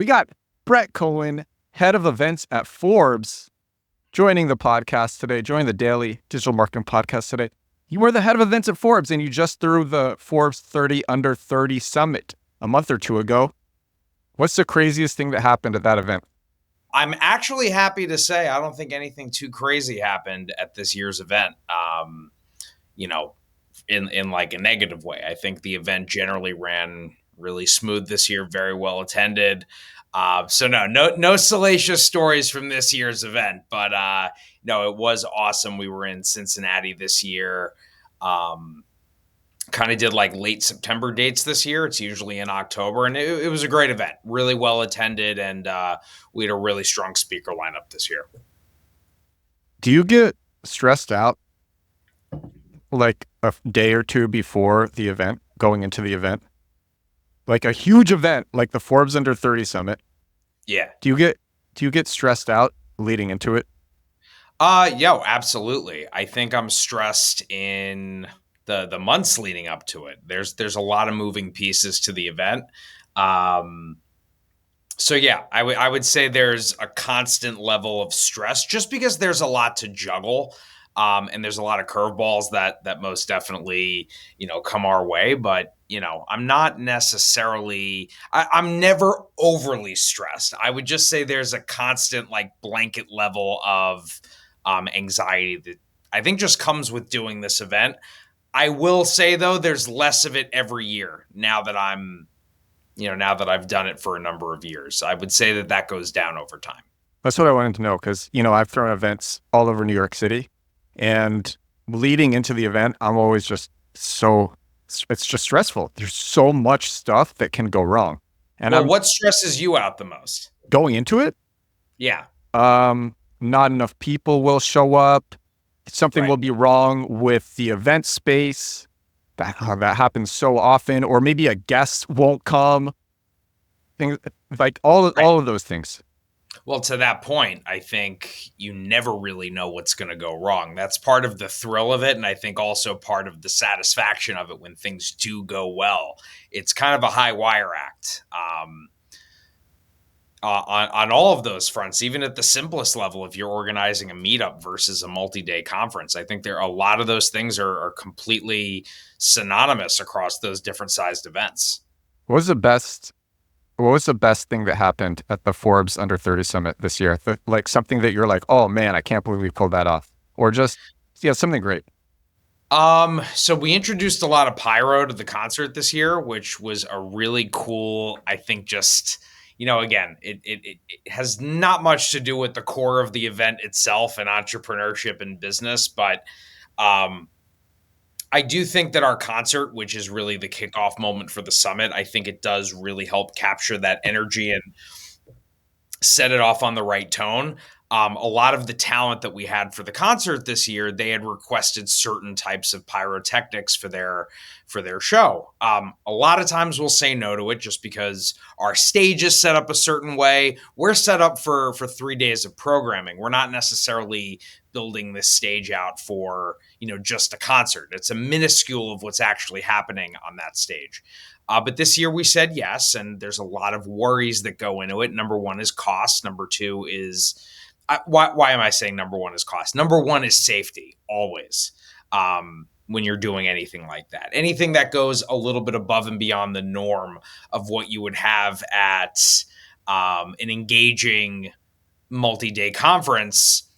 We got Brett Cohen, head of events at Forbes, joining the podcast today, joining the daily digital marketing podcast today. You were the head of events at Forbes, and you just threw the Forbes 30 Under 30 Summit a month or two ago. What's the craziest thing that happened at that event? I'm actually happy to say I don't think anything too crazy happened at this year's event. In like a negative way. I think the event generally ran really smooth this year, very well attended. So no salacious stories from this year's event, but no, it was awesome. We were in Cincinnati this year. Kind of did like late September dates this year. It's usually in October, and it was a great event, really well attended, and we had a really strong speaker lineup this year. Do you get stressed out like a day or two before the event, going into the event? Like a huge event like the Forbes Under 30 Summit. Yeah. Do you get stressed out leading into it? Absolutely. I think I'm stressed in the months leading up to it. There's a lot of moving pieces to the event. So yeah, I would say there's a constant level of stress just because there's a lot to juggle. And there's a lot of curveballs that most definitely, come our way. But, I'm not necessarily, I'm never overly stressed. I would just say there's a constant like blanket level of anxiety that I think just comes with doing this event. I will say, though, there's less of it every year now that I've done it for a number of years. I would say that goes down over time. That's what I wanted to know because, I've thrown events all over New York City. And leading into the event, I'm always it's just stressful. There's so much stuff that can go wrong. And what stresses you out the most? Going into it? Yeah. Not enough people will show up. Something will be wrong with the event space. That happens so often. Or maybe a guest won't come. Things like all of those things. Well, to that point, I think you never really know what's going to go wrong. That's part of the thrill of it, and I think also part of the satisfaction of it when things do go well. It's kind of a high wire act on all of those fronts, even at the simplest level. If you're organizing a meetup versus a multi-day conference, I think a lot of those things are completely synonymous across those different sized events. What was the best thing that happened at the Forbes Under 30 Summit this year? Like something that you're like, oh man, I can't believe we pulled that off. Or just, something great. So we introduced a lot of pyro to the concert this year, which was a really cool, I think just, again, it has not much to do with the core of the event itself and entrepreneurship and business, but, I do think that our concert, which is really the kickoff moment for the summit, I think it does really help capture that energy and set it off on the right tone. A lot of the talent that we had for the concert this year, they had requested certain types of pyrotechnics for their show. A lot of times we'll say no to it just because our stage is set up a certain way. We're set up for 3 days of programming. We're not necessarily building this stage out for, just a concert. It's a minuscule of what's actually happening on that stage. But this year we said yes, and there's a lot of worries that go into it. Number one is cost. Number two is why am I saying number one is cost? Number one is safety, always. When you're doing anything like that, anything that goes a little bit above and beyond the norm of what you would have at an engaging multi-day conference,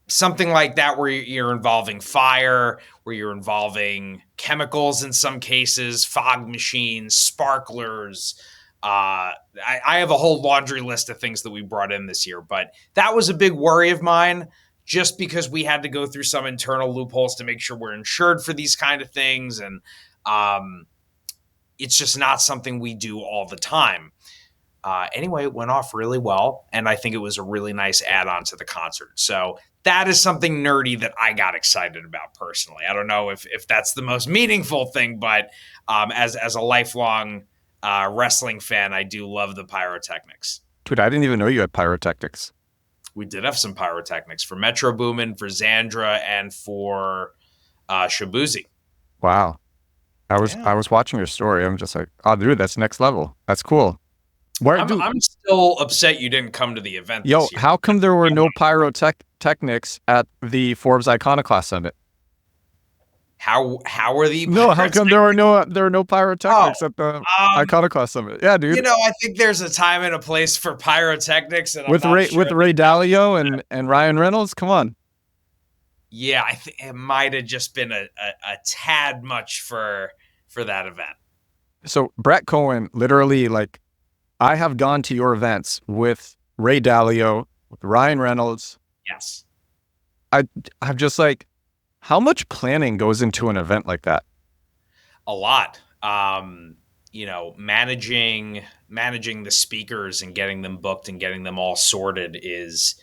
something like that where you're involving fire, where you're involving chemicals in some cases, fog machines, sparklers. I have a whole laundry list of things that we brought in this year, but that was a big worry of mine just because we had to go through some internal loopholes to make sure we're insured for these kind of things. And it's just not something we do all the time. Anyway, it went off really well, and I think it was a really nice add-on to the concert. So that is something nerdy that I got excited about personally. I don't know if that's the most meaningful thing, but as a lifelong wrestling fan, I do love the pyrotechnics. Dude, I didn't even know you had pyrotechnics. We did have some pyrotechnics for Metro Boomin, for Xandra, and for Shabuzi. Wow. I was watching your story. I'm just like, oh, dude, that's next level. That's cool. Where do I'm still upset you didn't come to the event yo? this year. How come there were no pyrotechnics at the Forbes Iconoclast Summit? How are the No, how come there were no Oh, pyrotechnics at the um, Iconoclast Summit? Yeah, dude. I think there's a time and a place for pyrotechnics, and I'm With not sure. Ray Dalio and Ryan Reynolds. Come on. Yeah, I think it might have just been a tad much for that event. So Brett Cohen, literally, like, I have gone to your events with Ray Dalio, with Ryan Reynolds. Yes. I'm just like, how much planning goes into an event like that? A lot. Managing the speakers and getting them booked and getting them all sorted is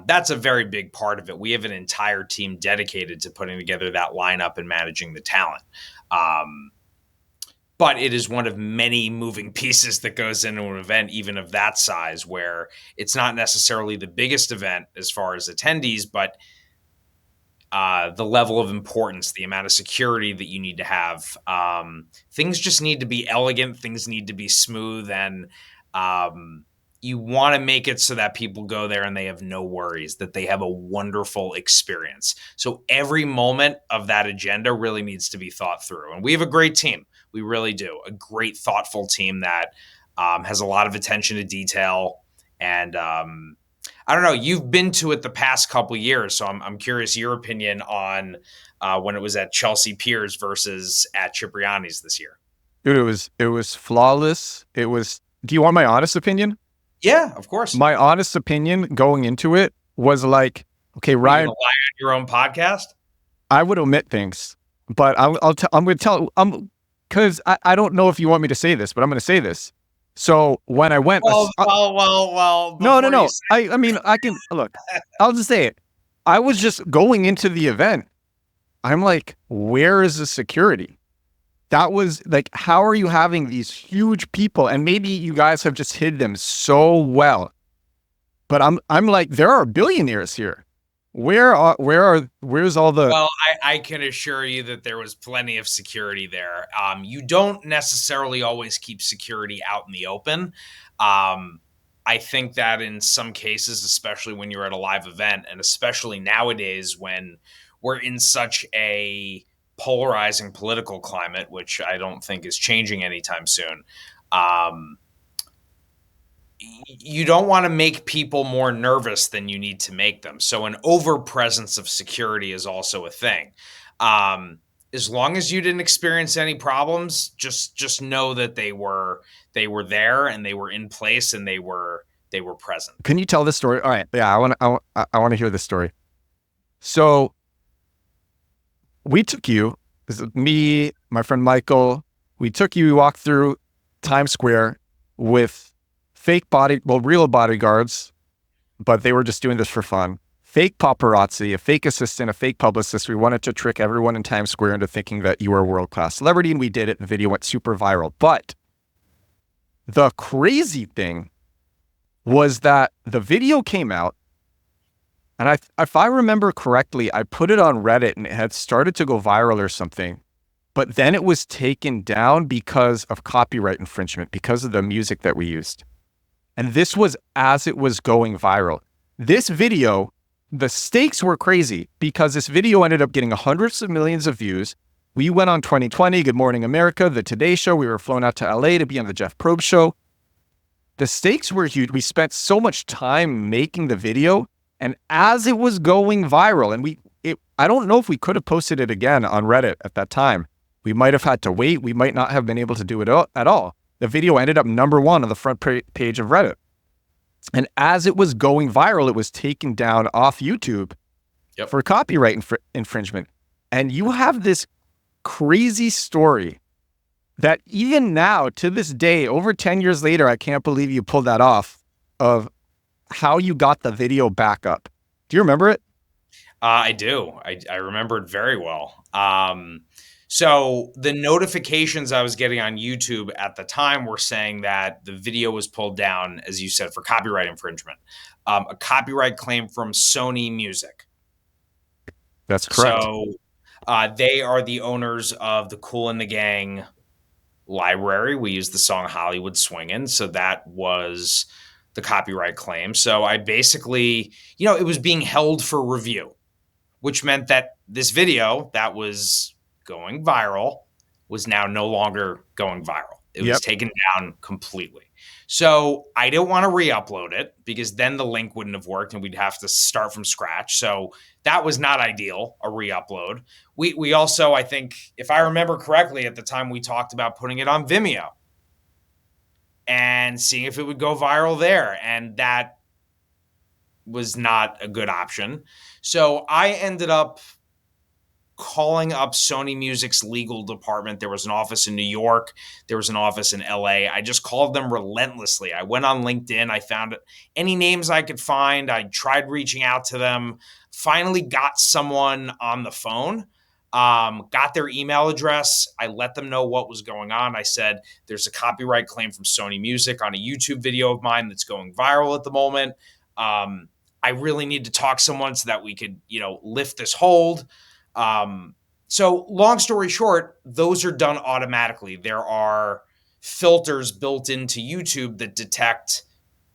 that's a very big part of it. We have an entire team dedicated to putting together that lineup and managing the talent. But it is one of many moving pieces that goes into an event, even of that size, where it's not necessarily the biggest event as far as attendees, but the level of importance, the amount of security that you need to have. Things just need to be elegant. Things need to be smooth. And you want to make it so that people go there and they have no worries, that they have a wonderful experience. So every moment of that agenda really needs to be thought through. And we have a great team. We really do. A great, thoughtful team that has a lot of attention to detail. And I don't know. You've been to it the past couple years, so I'm curious your opinion on when it was at Chelsea Piers versus at Cipriani's this year. Dude, it was flawless. It was. Do you want my honest opinion? Yeah, of course. My honest opinion going into it was like, okay, Are you Ryan, gonna lie on your own podcast? I would omit things, but I'm going to tell. Because I don't know if you want me to say this, but I'm going to say this. So when I went, Well. no. I mean, I can look. I'll just say it. I was just going into the event. I'm like, where is the security? That was like, how are you having these huge people? And maybe you guys have just hid them so well. But I'm like, there are billionaires here. Where's all the? Well, I can assure you that there was plenty of security there. You don't necessarily always keep security out in the open. I think that in some cases, especially when you're at a live event, and especially nowadays when we're in such a polarizing political climate, which I don't think is changing anytime soon, you don't want to make people more nervous than you need to make them. So an over presence of security is also a thing. As long as you didn't experience any problems, just know that they were there and they were in place and they were present. Can you tell this story? All right, yeah, I want to hear this story. So we took you, this is me, my friend Michael. We walked through Times Square with real bodyguards, but they were just doing this for fun. Fake paparazzi, a fake assistant, a fake publicist. We wanted to trick everyone in Times Square into thinking that you were a world-class celebrity, and we did it. The video went super viral. But the crazy thing was that the video came out, and if I remember correctly, I put it on Reddit, and it had started to go viral or something. But then it was taken down because of copyright infringement, because of the music that we used. And this was as it was going viral. This video, the stakes were crazy because this video ended up getting hundreds of millions of views. We went on 2020, Good Morning America, The Today Show. We were flown out to LA to be on the Jeff Probst Show. The stakes were huge. We spent so much time making the video. And as it was going viral, and I don't know if we could have posted it again on Reddit at that time. We might have had to wait. We might not have been able to do it at all. The video ended up #1 on the front page of Reddit. And as it was going viral, it was taken down off YouTube for copyright infringement. And you have this crazy story that even now, to this day, over 10 years later, I can't believe you pulled that off, of how you got the video back up. Do you remember it? I do. I remember it very well. So the notifications I was getting on YouTube at the time were saying that the video was pulled down, as you said, for copyright infringement, a copyright claim from Sony Music. That's correct. So they are the owners of the Kool and the Gang library. We used the song Hollywood Swingin'. So that was the copyright claim. So I basically, it was being held for review, which meant that this video that was going viral was now no longer going viral. It was taken down completely. So I don't want to re-upload it because then the link wouldn't have worked and we'd have to start from scratch. So that was not ideal, a re-upload. We also, I think, if I remember correctly, at the time we talked about putting it on Vimeo and seeing if it would go viral there. And that was not a good option. So I ended up calling up Sony Music's legal department. There was an office in New York. There was an office in LA. I just called them relentlessly. I went on LinkedIn. I found any names I could find. I tried reaching out to them. Finally got someone on the phone, got their email address. I let them know what was going on. I said, there's a copyright claim from Sony Music on a YouTube video of mine that's going viral at the moment. I really need to talk to someone so that we could, lift this hold. So long story short, those are done automatically. There are filters built into YouTube that detect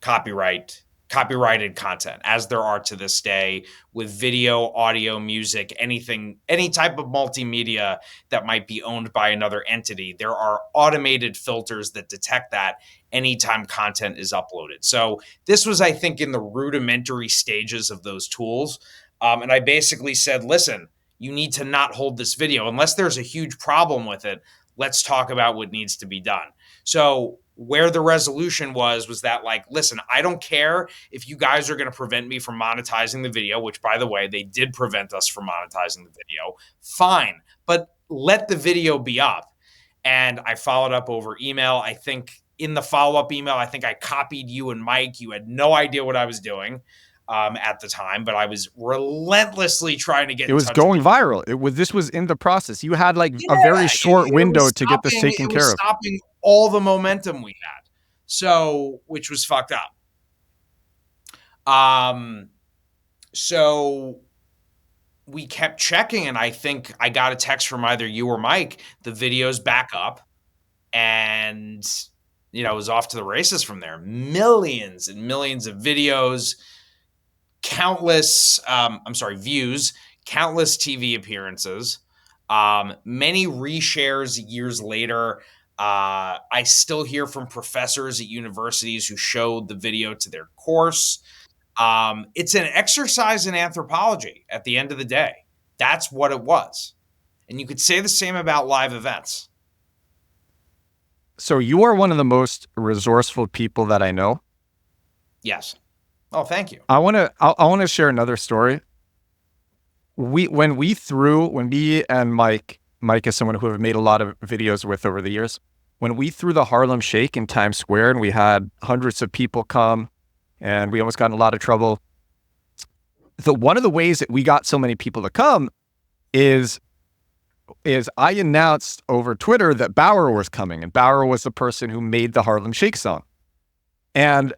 copyrighted content, as there are to this day with video, audio, music, anything, any type of multimedia that might be owned by another entity. There are automated filters that detect that anytime content is uploaded. So this was, I think, in the rudimentary stages of those tools. And I basically said, listen, you need to not hold this video unless there's a huge problem with it. Let's talk about what needs to be done. So where the resolution was that, like, listen, I don't care if you guys are going to prevent me from monetizing the video, which, by the way, they did prevent us from monetizing the video. Fine, but let the video be up. And I followed up over email. I think in the follow-up email, I think I copied you and Mike. You had no idea what I was doing at the time, but I was relentlessly trying to get. It was going viral. This was in the process. You had a very short window to get this taken care of. Stopping all the momentum we had, so which was fucked up. So we kept checking, and I think I got a text from either you or Mike. The video's back up, and it was off to the races from there. Millions and millions of videos. Countless, views, countless TV appearances, many reshares years later. I still hear from professors at universities who showed the video to their course. It's an exercise in anthropology at the end of the day. That's what it was. And you could say the same about live events. So you are one of the most resourceful people that I know. Yes. Oh, thank you. I want to share another story. When me and Mike is someone who I've made a lot of videos with over the years. When we threw the Harlem Shake in Times Square and we had hundreds of people come and we almost got in a lot of trouble. One of the ways that we got so many people to come is I announced over Twitter that Bauer was coming, and Bauer was the person who made the Harlem Shake song. And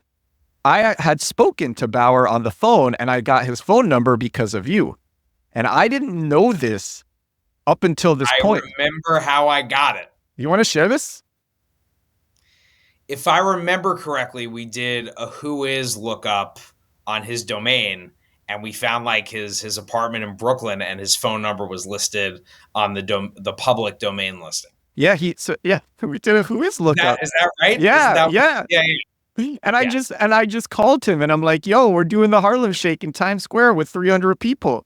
I had spoken to Bauer on the phone, and I got his phone number because of you. And I didn't know this up until this point. I remember how I got it. You want to share this? If I remember correctly, we did a Whois lookup on his domain, and we found his apartment in Brooklyn, and his phone number was listed on the public domain listing. Yeah, we did a Whois lookup. Is that right? Yeah. And I just called him and I'm like, yo, we're doing the Harlem Shake in Times Square with 300 people.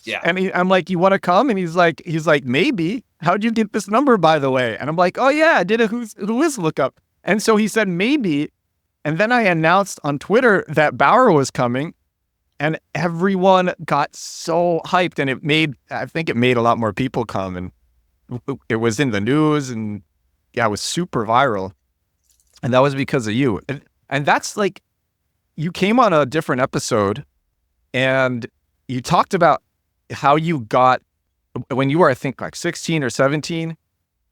Yeah. And I'm like, you want to come? And he's like, maybe. How'd you get this number, by the way? And I'm like, oh yeah, I did a Whois lookup. And so he said, maybe. And then I announced on Twitter that Bauer was coming, and everyone got so hyped, and I think it made a lot more people come, and it was in the news, and yeah, it was super viral. And that was because of you. And that's you came on a different episode and you talked about how you got, when you were, I think 16 or 17,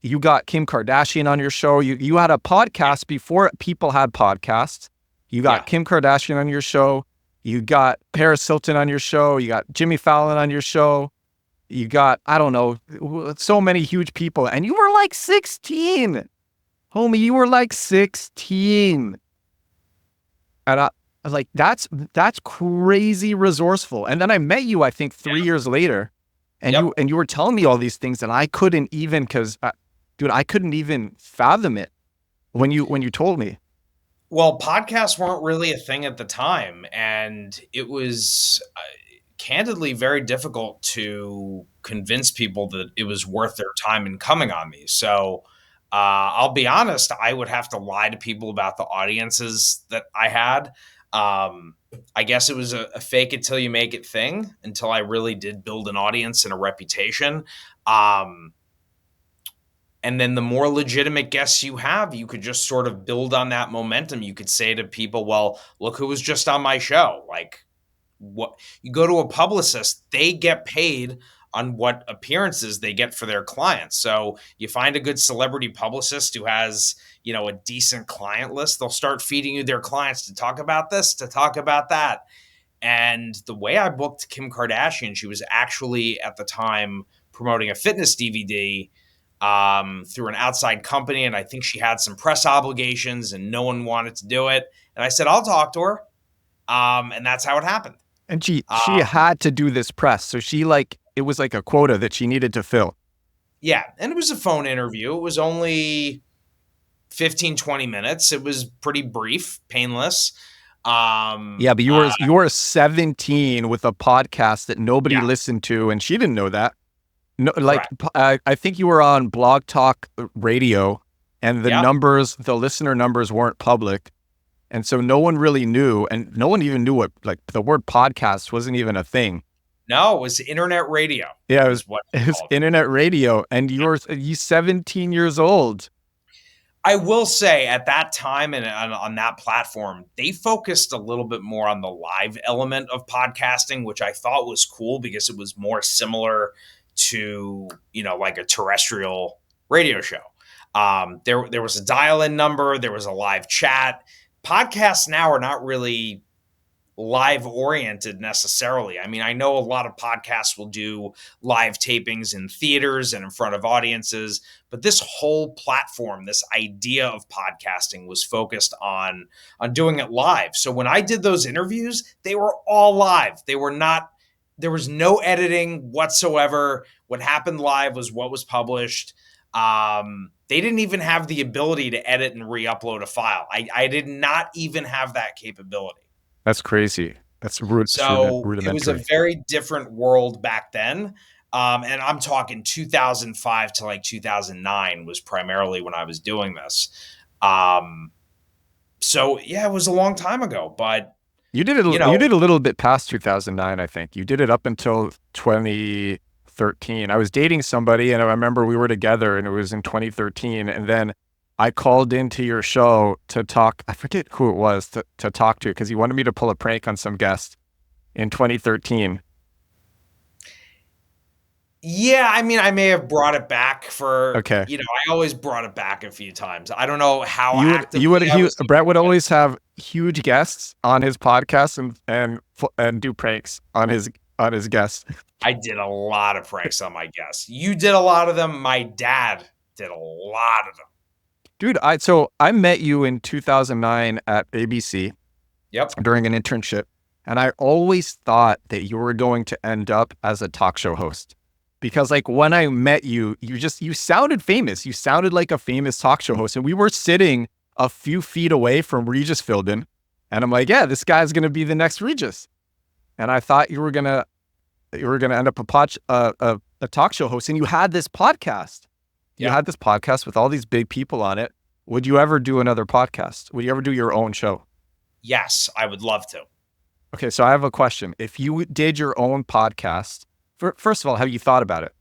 you got Kim Kardashian on your show. You had a podcast before people had podcasts. You got Kim Kardashian on your show. You got Paris Hilton on your show. You got Jimmy Fallon on your show. You got, I don't know, so many huge people. And you were 16. Homie, you were like 16. And I was like, that's crazy resourceful. And then I met you, I think, 3 years later, and Yep. you were telling me all these things, and I couldn't even, because, dude, I couldn't even fathom it when you told me. Well, podcasts weren't really a thing at the time, and it was candidly very difficult to convince people that it was worth their time in coming on me. So I'll be honest, I would have to lie to people about the audiences that I had. Um, I guess it was a fake it till you make it thing until I really did build an audience and a reputation. Um, and then the more legitimate guests you have, you could just sort of build on that momentum. You could say to people, well, look who was just on my show. Like, what you go to a publicist, they get paid on what appearances they get for their clients. So you find a good celebrity publicist who has, a decent client list, they'll start feeding you their clients to talk about this, to talk about that. And the way I booked Kim Kardashian, she was actually at the time promoting a fitness DVD through an outside company. And I think she had some press obligations and no one wanted to do it. And I said, I'll talk to her. And that's how it happened. And she had to do this press. So it was like a quota that she needed to fill. Yeah. And it was a phone interview. It was only 15, 20 minutes. It was pretty brief, painless. Yeah, but you were 17 with a podcast that nobody listened to, and she didn't know that. No, like I think you were on Blog Talk Radio, and the listener numbers weren't public, and so no one really knew, and no one even knew what, like, the word podcast wasn't even a thing. No, it was internet radio. Yeah, it was internet radio, and you 17 years old. I will say at that time and on that platform, they focused a little bit more on the live element of podcasting, which I thought was cool because it was more similar to, like a terrestrial radio show. There was a dial-in number, there was a live chat. Podcasts now are not really live oriented necessarily. I mean, I know a lot of podcasts will do live tapings in theaters and in front of audiences, but this whole platform, this idea of podcasting was focused on doing it live. So when I did those interviews, they were all live. There was no editing whatsoever. What happened live was what was published. They didn't even have the ability to edit and re-upload a file. I did not even have that capability. That's crazy. That's rudimentary. It was a very different world back then. And I'm talking 2005 to like 2009 was primarily when I was doing this. So yeah, it was a long time ago, but you did it. You did a little bit past 2009, I think. You did it up until 2013. I was dating somebody, and I remember we were together, and it was in 2013, and then I called into your show to talk. I forget who it was to talk to, because he wanted me to pull a prank on some guest in 2013. Yeah, I mean, I may have brought it back for. Okay. I always brought it back a few times. I don't know how Brett would always have huge guests on his podcast and do pranks on his guests. I did a lot of pranks on my guests. You did a lot of them. My dad did a lot of them. Dude, I met you in 2009 at ABC. Yep. During an internship, and I always thought that you were going to end up as a talk show host, because like when I met you, you sounded famous. You sounded like a famous talk show host, and we were sitting a few feet away from Regis Philbin, and I'm like, yeah, this guy's gonna be the next Regis, and I thought you were gonna end up a talk show host, and you had this podcast. You had this podcast with all these big people on it. Would you ever do another podcast? Would you ever do your own show? Yes, I would love to. Okay, so I have a question. If you did your own podcast, first of all, have you thought about it?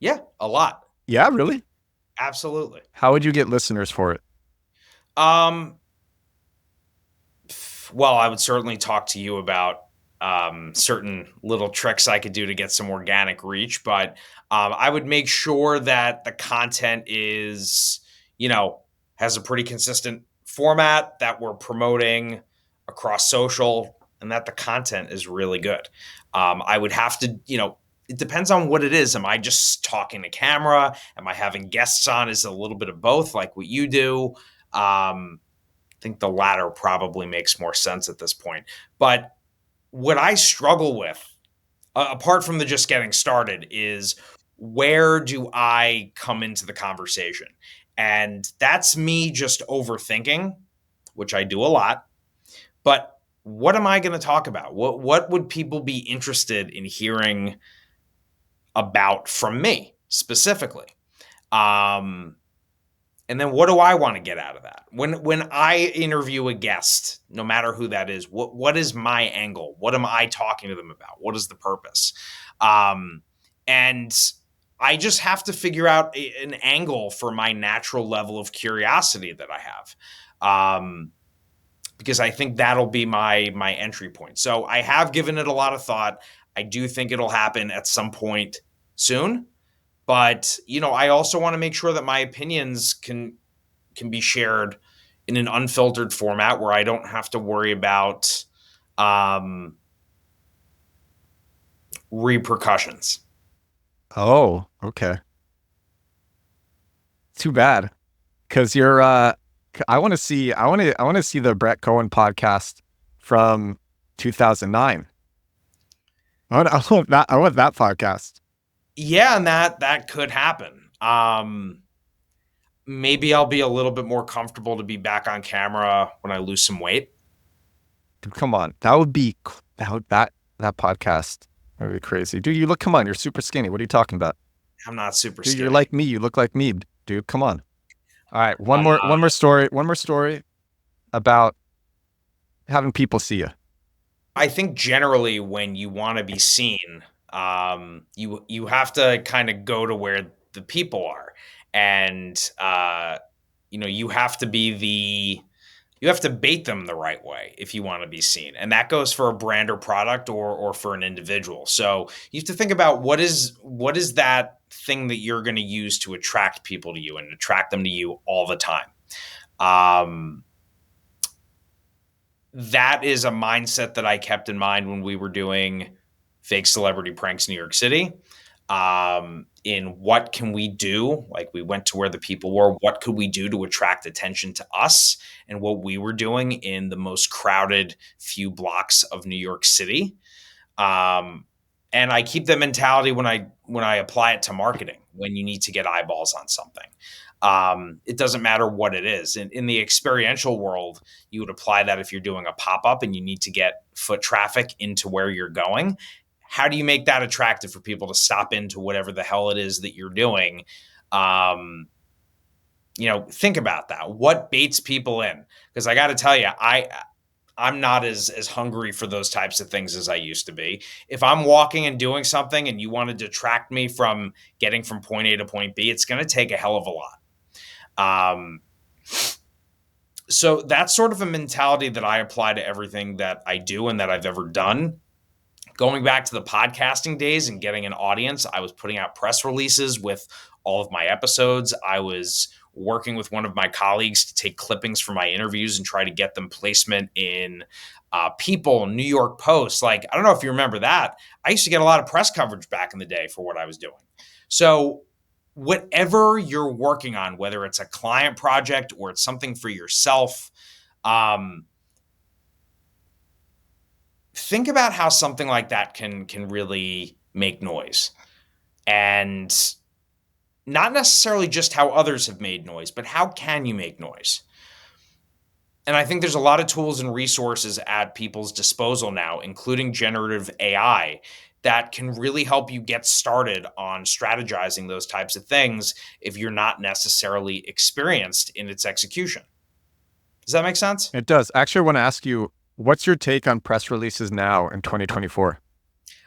Yeah, a lot. Yeah, really? Absolutely. How would you get listeners for it? Well, I would certainly talk to you about certain little tricks I could do to get some organic reach, but I would make sure that the content is, has a pretty consistent format, that we're promoting across social, and that the content is really good. I would have to, it depends on what it is. Am I just talking to camera? Am I having guests on? Is it a little bit of both, like what you do? I think the latter probably makes more sense at this point. But what I struggle with, apart from the just getting started, is where do I come into the conversation? And that's me just overthinking, which I do a lot. But what am I going to talk about? What would people be interested in hearing about from me specifically? Um, and then what do I want to get out of that? When I interview a guest, no matter who that is, what is my angle? What am I talking to them about? What is the purpose? And I just have to figure out an angle for my natural level of curiosity that I have. Because I think that'll be my entry point. So I have given it a lot of thought. I do think it'll happen at some point soon. But, I also want to make sure that my opinions can be shared in an unfiltered format where I don't have to worry about repercussions. Oh, okay. Too bad. Because I want to see the Brett Cohen podcast from 2009. I want that podcast. Yeah, and that could happen. Maybe I'll be a little bit more comfortable to be back on camera when I lose some weight. Dude, come on. That podcast would be crazy. Dude, come on, you're super skinny. What are you talking about? I'm not super Dude, skinny. you're like me. You look like me, dude. Come on. All right, one more story about having people see you. I think generally when you want to be seen, you have to kind of go to where the people are, and you have to you have to bait them the right way if you want to be seen, and that goes for a brand or product or for an individual. So you have to think about what is that thing that you're going to use to attract people to you and attract them to you all the time. That is a mindset that I kept in mind when we were doing fake celebrity pranks in New York City. In what can we do? Like, we went to where the people were. What could we do to attract attention to us and what we were doing in the most crowded few blocks of New York City? And I keep that mentality when I apply it to marketing, when you need to get eyeballs on something. It doesn't matter what it is. In the experiential world, you would apply that if you're doing a pop-up and you need to get foot traffic into where you're going. How do you make that attractive for people to stop into whatever the hell it is that you're doing? Think about that. What baits people in? Because I got to tell you, I'm not as hungry for those types of things as I used to be. If I'm walking and doing something and you want to detract me from getting from point A to point B, it's going to take a hell of a lot. So that's sort of a mentality that I apply to everything that I do and that I've ever done. Going back to the podcasting days and getting an audience, I was putting out press releases with all of my episodes. I was working with one of my colleagues to take clippings from my interviews and try to get them placement in People, New York Post. Like, I don't know if you remember that. I used to get a lot of press coverage back in the day for what I was doing. So whatever you're working on, whether it's a client project or it's something for yourself, think about how something like that can really make noise. And not necessarily just how others have made noise, but how can you make noise? And I think there's a lot of tools and resources at people's disposal now, including generative AI, that can really help you get started on strategizing those types of things if you're not necessarily experienced in its execution. Does that make sense? It does. Actually, I want to ask you, what's your take on press releases now in 2024?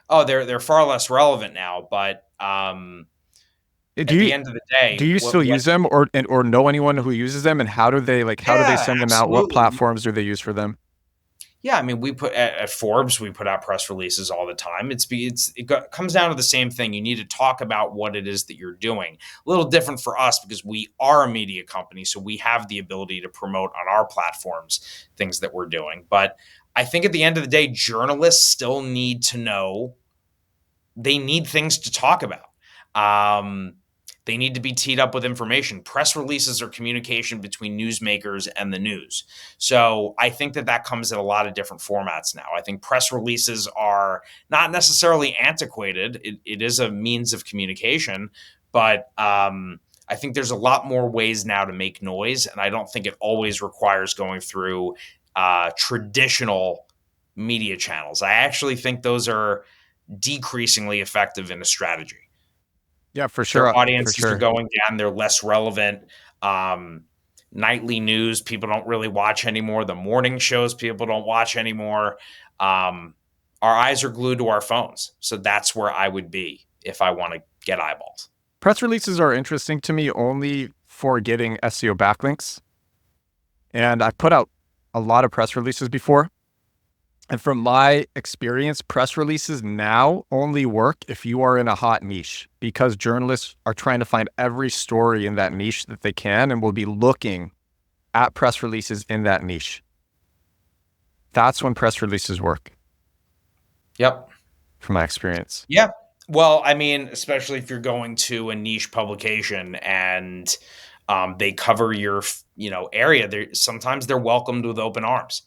Oh, they're far less relevant now, but at the end of the day, do you still use them or know anyone who uses them, and how do they how do they Yeah, send them out? What absolutely. platforms do they use for them? Yeah, I mean, we put at Forbes, we put out press releases all the time. Comes down to the same thing. You need to talk about what it is that you're doing. A little different for us because we are a media company, so we have the ability to promote on our platforms things that we're doing. But I think at the end of the day, journalists still need to know they need things to talk about. They need to be teed up with information. Press releases are communication between newsmakers and the news. So I think that comes in a lot of different formats now. I think press releases are not necessarily antiquated. It is a means of communication, but I think there's a lot more ways now to make noise, and I don't think it always requires going through traditional media channels. I actually think those are decreasingly effective in a strategy. Yeah, for Their sure. For audiences are sure. going down. They're less relevant. Nightly news, people don't really watch anymore. The morning shows, people don't watch anymore. Our eyes are glued to our phones. So that's where I would be if I want to get eyeballs. Press releases are interesting to me only for getting SEO backlinks. And I've put out a lot of press releases before. And from my experience, press releases now only work if you are in a hot niche, because journalists are trying to find every story in that niche that they can and will be looking at press releases in that niche. That's when press releases work. Yep. From my experience. Yeah. Well, I mean, especially if you're going to a niche publication and they cover your, area, sometimes they're welcomed with open arms.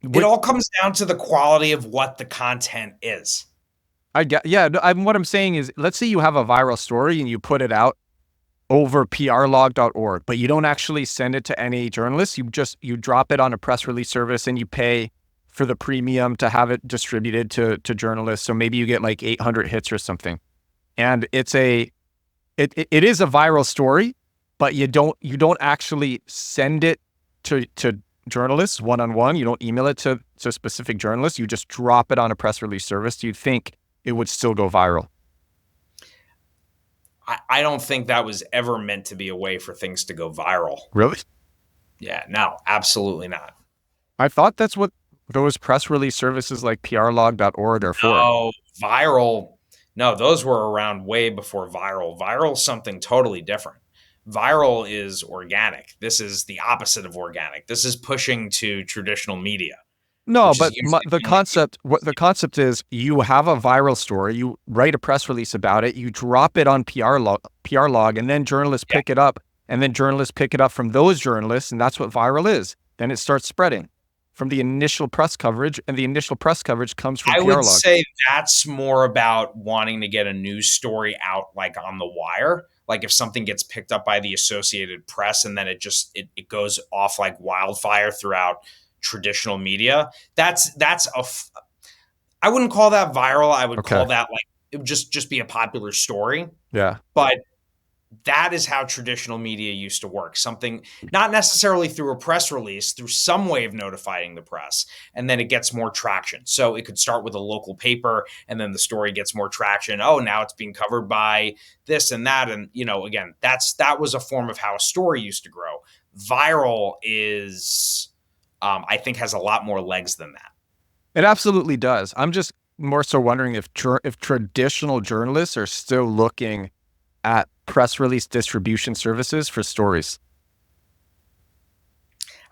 It all comes down to the quality of what the content is. What I'm saying is, let's say you have a viral story and you put it out over prlog.org, but you don't actually send it to any journalists. You drop it on a press release service and you pay for the premium to have it distributed to journalists. So maybe you get like 800 hits or something. And it is a viral story, but you don't actually send it to journalists one-on-one. You don't email it to specific journalists. You just drop it on a press release service. Do you think it would still go viral? I don't think that was ever meant to be a way for things to go viral. Really? Yeah, no, absolutely not. I thought that's what those press release services like prlog.org are for. Oh, viral. No, those were around way before viral. Viral's something totally different. Viral is organic. This is the opposite of organic. This is pushing to traditional media. No, but the concept is, you have a viral story, you write a press release about it, you drop it on PR log, and then journalists pick it up, and then journalists pick it up from those journalists, and that's what viral is. Then it starts spreading from the initial press coverage, and the initial press coverage comes from PR log. I would say that's more about wanting to get a news story out, like on the wire. Like if something gets picked up by the Associated Press and then it goes off like wildfire throughout traditional media. I wouldn't call that viral. I would call that like, it would just be a popular story. Yeah. But that is how traditional media used to work. Something, not necessarily through a press release, through some way of notifying the press, and then it gets more traction. So it could start with a local paper, and then the story gets more traction. Oh, now it's being covered by this and that. And, again, that was a form of how a story used to grow. Viral is, I think, has a lot more legs than that. It absolutely does. I'm just more so wondering if traditional journalists are still looking at press release distribution services for stories.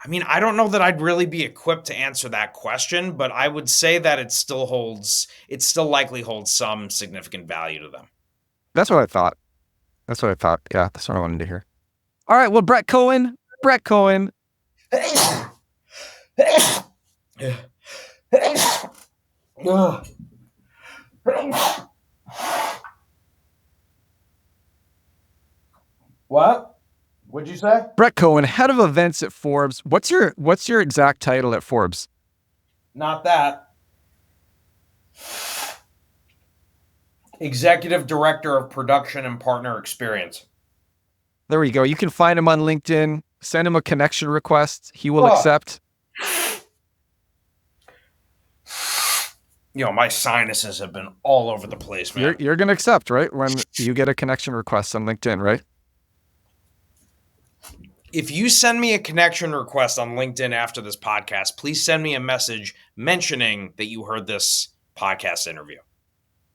I mean, I don't know that I'd really be equipped to answer that question, but I would say that it still likely holds some significant value to them. That's what I thought. Yeah, that's what I wanted to hear. All right, well, Brett Cohen. What? What'd you say? Brett Cohen, head of events at Forbes. What's your exact title at Forbes? Not that. Executive Director of Production and Partner Experience. There we go. You can find him on LinkedIn. Send him a connection request. He will accept. My sinuses have been all over the place, man. You're going to accept, right? When you get a connection request on LinkedIn, right? If you send me a connection request on LinkedIn after this podcast, please send me a message mentioning that you heard this podcast interview.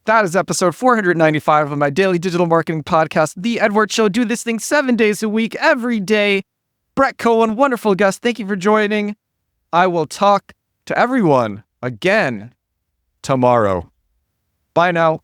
That is episode 495 of my daily digital marketing podcast, The Edward Show. Do this thing 7 days a week, every day. Brett Cohen, wonderful guest. Thank you for joining. I will talk to everyone again tomorrow. Bye now.